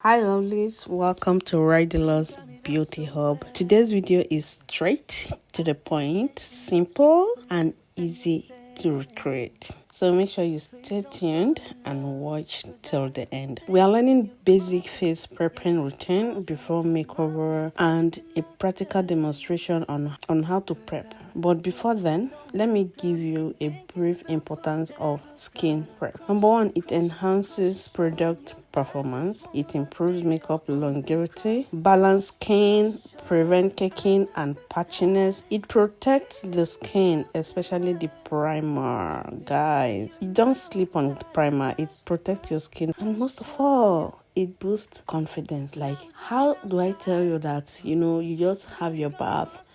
Hi lovelies, welcome to Ridila's Beauty Hub. Today's video is straight to the point, simple and easy to recreate. So make sure you stay tuned and watch till the end. We are learning basic face prepping routine before makeover and a practical demonstration on how to prep. But before then, let me give you a brief importance of skin prep. Number one, it enhances product performance. It improves makeup longevity, balance skin, prevent caking and patchiness. It protects the skin, especially the primer. Guys, you don't sleep on the primer. It protects your skin, and most of all, it boosts confidence. Like, how do I tell you that, you just have your bath,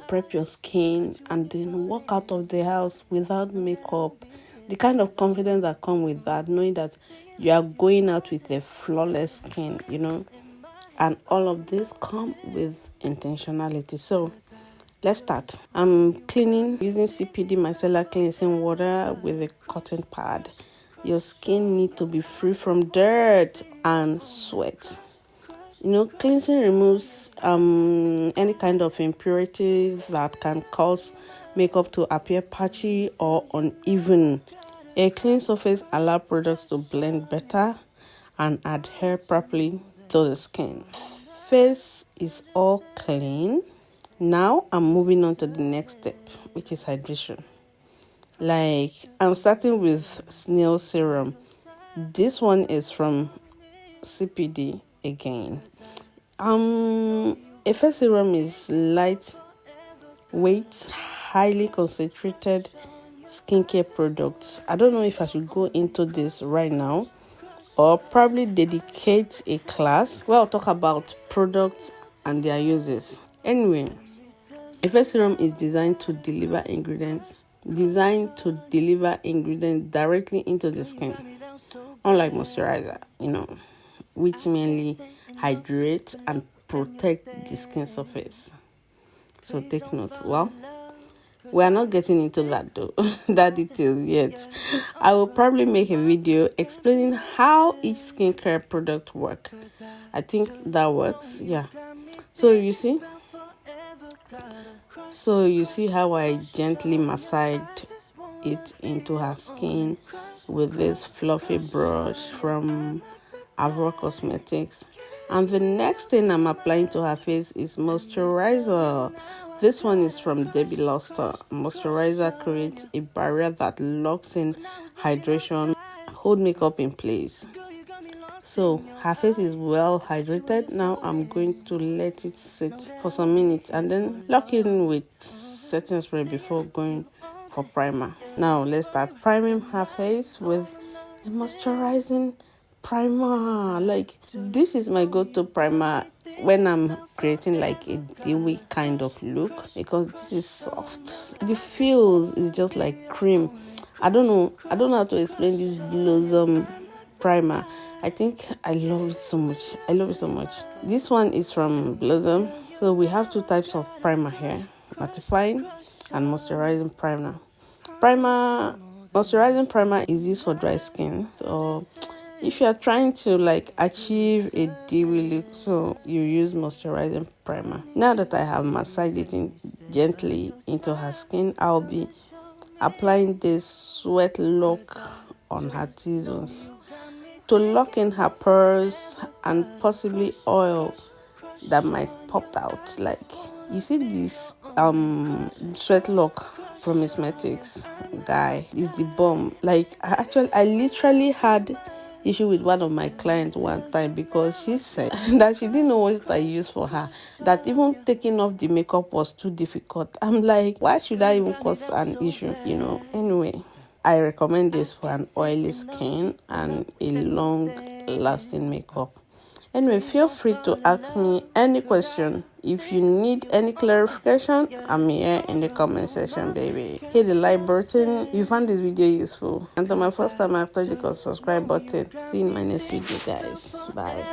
prep your skin and then walk out of the house without makeup? The kind of confidence that comes with that, knowing that you are going out with a flawless skin, and all of this come with intentionality. So let's start. I'm cleaning using CPD micellar cleansing water with a cotton pad. Your skin needs to be free from dirt and sweat. Cleansing removes any kind of impurities that can cause makeup to appear patchy or uneven. A clean surface allows products to blend better and adhere properly to the skin. Face is all clean. Now I'm moving on to the next step, which is hydration. Like, I'm starting with snail serum. This one is from CPD again. A face serum is lightweight, highly concentrated skincare products. I don't know if I should go into this right now or probably dedicate a class where I'll talk about products and their uses. Anyway, a face serum is designed to deliver ingredients directly into the skin, unlike moisturizer, which mainly hydrates and protect the skin surface. So take note. Well, we are not getting into that though, that details yet. I will probably make a video explaining how each skincare product works. I think that works, yeah. So you see how I gently massaged it into her skin with this fluffy brush from Avro Cosmetics. And the next thing I'm applying to her face is moisturizer. This one is from Debbie Luster. Moisturizer creates a barrier that locks in hydration, hold makeup in place. So her face is well hydrated. Now I'm going to let it sit for some minutes and then lock in with setting spray before going for primer. Now let's start priming her face with the moisturizing primer. Like, this is my go-to primer when I'm creating like a dewy kind of look, because this is soft. The feels is just like cream. I don't know how to explain this Blossom primer. I think I love it so much. This one is from Blossom. So we have two types of primer here: mattifying and moisturizing primer. Moisturizing primer is used for dry skin. So if you are trying to achieve a dewy look, so you use moisturizing primer. Now that I have massaged it gently into her skin, I'll be applying this sweat lock on her T-zones to lock in her pores and possibly oil that might pop out. Like, you see this sweat lock from cosmetics, guy, is the bomb. Like, I literally had issue with one of my clients one time because she said that she didn't know what I used for her, that even taking off the makeup was too difficult. I'm like, why should I even cause an issue? Anyway, I recommend this for an oily skin and a long lasting makeup. Anyway, feel free to ask me any question. If you need any clarification, I'm here in the comment section, baby. Hit the like button if you found this video useful. And to my first time, I've touched the subscribe button. See you in my next video, guys. Bye.